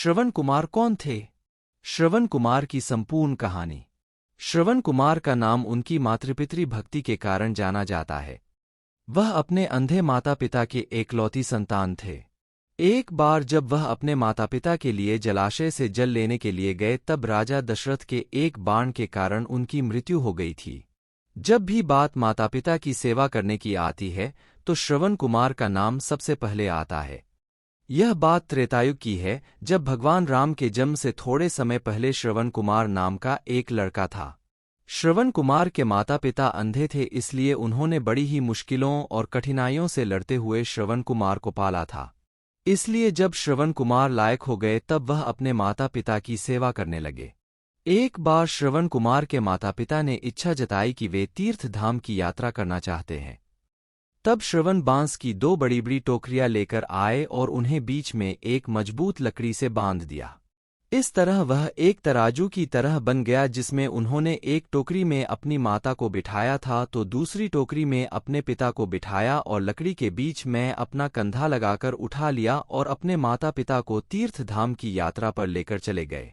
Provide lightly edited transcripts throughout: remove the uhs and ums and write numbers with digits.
श्रवण कुमार कौन थे? श्रवण कुमार की संपूर्ण कहानी। श्रवण कुमार का नाम उनकी मातृपितृ भक्ति के कारण जाना जाता है। वह अपने अंधे माता पिता के एकलौती संतान थे। एक बार जब वह अपने माता पिता के लिए जलाशय से जल लेने के लिए गए तब राजा दशरथ के एक बाण के कारण उनकी मृत्यु हो गई थी। जब भी बात माता पिता की सेवा करने की आती है तो श्रवण कुमार का नाम सबसे पहले आता है। यह बात त्रेतायुग की है, जब भगवान राम के जन्म से थोड़े समय पहले श्रवण कुमार नाम का एक लड़का था। श्रवण कुमार के माता पिता अंधे थे, इसलिए उन्होंने बड़ी ही मुश्किलों और कठिनाइयों से लड़ते हुए श्रवण कुमार को पाला था। इसलिए जब श्रवण कुमार लायक हो गए तब वह अपने माता पिता की सेवा करने लगे। एक बार श्रवण कुमार के माता पिता ने इच्छा जताई कि वे तीर्थ धाम की यात्रा करना चाहते हैं। तब श्रवण बांस की दो बड़ी बड़ी टोकरियां लेकर आए और उन्हें बीच में एक मजबूत लकड़ी से बांध दिया। इस तरह वह एक तराजू की तरह बन गया, जिसमें उन्होंने एक टोकरी में अपनी माता को बिठाया था तो दूसरी टोकरी में अपने पिता को बिठाया और लकड़ी के बीच में अपना कंधा लगाकर उठा लिया और अपने माता पिता को तीर्थ धाम की यात्रा पर लेकर चले गए।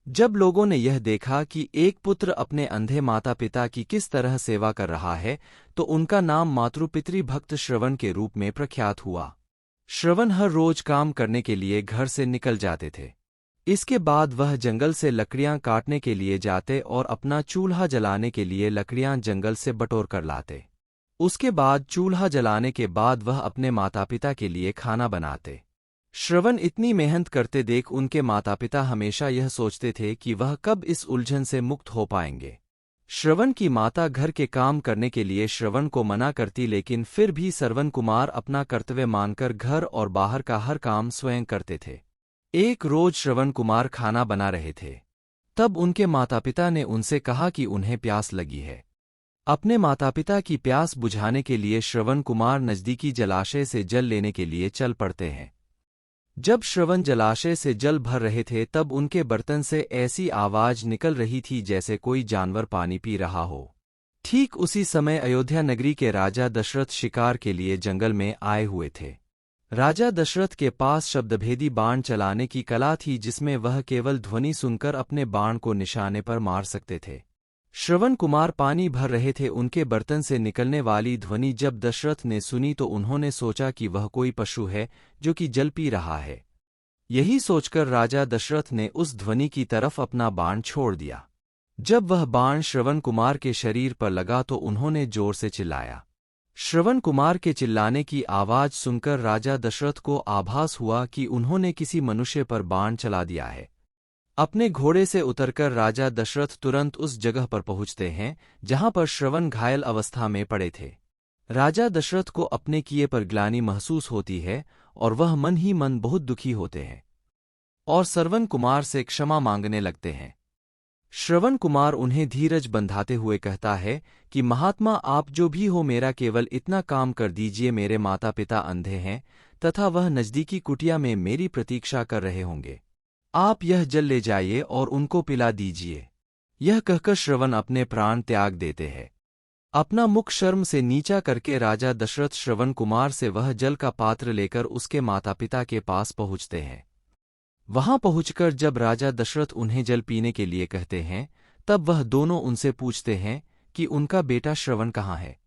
जब लोगों ने यह देखा कि एक पुत्र अपने अंधे माता पिता की किस तरह सेवा कर रहा है तो उनका नाम मातृपितृ भक्त श्रवण के रूप में प्रख्यात हुआ। श्रवण हर रोज काम करने के लिए घर से निकल जाते थे। इसके बाद वह जंगल से लकड़ियां काटने के लिए जाते और अपना चूल्हा जलाने के लिए लकड़ियां जंगल से बटोर कर लाते। उसके बाद चूल्हा जलाने के बाद वह अपने माता पिता के लिए खाना बनाते। श्रवण इतनी मेहनत करते देख उनके माता पिता हमेशा यह सोचते थे कि वह कब इस उलझन से मुक्त हो पाएंगे। श्रवण की माता घर के काम करने के लिए श्रवण को मना करती, लेकिन फिर भी श्रवण कुमार अपना कर्तव्य मानकर घर और बाहर का हर काम स्वयं करते थे। एक रोज श्रवण कुमार खाना बना रहे थे, तब उनके माता पिता ने उनसे कहा कि उन्हें प्यास लगी है। अपने माता पिता की प्यास बुझाने के लिए श्रवण कुमार नजदीकी जलाशय से जल लेने के लिए चल पड़ते हैं। जब श्रवण जलाशय से जल भर रहे थे तब उनके बर्तन से ऐसी आवाज निकल रही थी जैसे कोई जानवर पानी पी रहा हो। ठीक उसी समय अयोध्या नगरी के राजा दशरथ शिकार के लिए जंगल में आए हुए थे। राजा दशरथ के पास शब्दभेदी बाण चलाने की कला थी, जिसमें वह केवल ध्वनि सुनकर अपने बाण को निशाने पर मार सकते थे। श्रवण कुमार पानी भर रहे थे। उनके बर्तन से निकलने वाली ध्वनि जब दशरथ ने सुनी तो उन्होंने सोचा कि वह कोई पशु है जो कि जल पी रहा है। यही सोचकर राजा दशरथ ने उस ध्वनि की तरफ अपना बाण छोड़ दिया। जब वह बाण श्रवण कुमार के शरीर पर लगा तो उन्होंने जोर से चिल्लाया। श्रवण कुमार के चिल्लाने की आवाज सुनकर राजा दशरथ को आभास हुआ कि उन्होंने किसी मनुष्य पर बाण चला दिया है। अपने घोड़े से उतरकर राजा दशरथ तुरंत उस जगह पर पहुंचते हैं जहां पर श्रवण घायल अवस्था में पड़े थे। राजा दशरथ को अपने किए पर ग्लानि महसूस होती है और वह मन ही मन बहुत दुखी होते हैं और श्रवण कुमार से क्षमा मांगने लगते हैं। श्रवण कुमार उन्हें धीरज बंधाते हुए कहता है कि महात्मा, आप जो भी हो, मेरा केवल इतना काम कर दीजिए। मेरे माता पिता अंधे हैं तथा वह नजदीकी कुटिया में मेरी प्रतीक्षा कर रहे होंगे। आप यह जल ले जाइए और उनको पिला दीजिए। यह कहकर श्रवण अपने प्राण त्याग देते हैं। अपना मुख शर्म से नीचा करके राजा दशरथ श्रवण कुमार से वह जल का पात्र लेकर उसके माता पिता के पास पहुंचते हैं। वहां पहुंचकर जब राजा दशरथ उन्हें जल पीने के लिए कहते हैं तब वह दोनों उनसे पूछते हैं कि उनका बेटा श्रवण कहाँ है।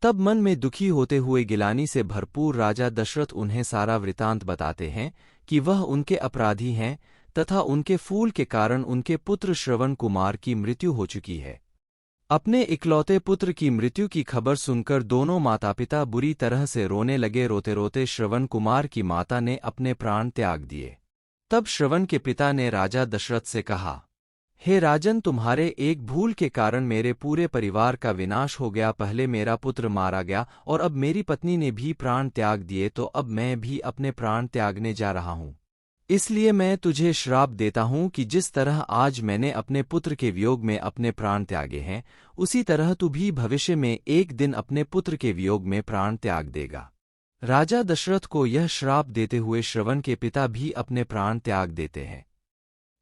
तब मन में दुखी होते हुए गिलानी से भरपूर राजा दशरथ उन्हें सारा वृतांत बताते हैं कि वह उनके अपराधी हैं तथा उनके फूल के कारण उनके पुत्र श्रवण कुमार की मृत्यु हो चुकी है। अपने इकलौते पुत्र की मृत्यु की खबर सुनकर दोनों माता पिता बुरी तरह से रोने लगे। रोते रोते श्रवण कुमार की माता ने अपने प्राण त्याग दिए। तब श्रवण के पिता ने राजा दशरथ से कहा, हे राजन, तुम्हारे एक भूल के कारण मेरे पूरे परिवार का विनाश हो गया। पहले मेरा पुत्र मारा गया और अब मेरी पत्नी ने भी प्राण त्याग दिए, तो अब मैं भी अपने प्राण त्यागने जा रहा हूं। इसलिए मैं तुझे श्राप देता हूं कि जिस तरह आज मैंने अपने पुत्र के वियोग में अपने प्राण त्यागे हैं, उसी तरह तू भी भविष्य में एक दिन अपने पुत्र के वियोग में प्राण त्याग देगा। राजा दशरथ को यह श्राप देते हुए श्रवण के पिता भी अपने प्राण त्याग देते हैं।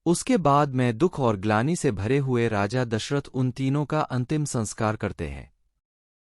उसके बाद में दुख और ग्लानि से भरे हुए राजा दशरथ उन तीनों का अंतिम संस्कार करते हैं।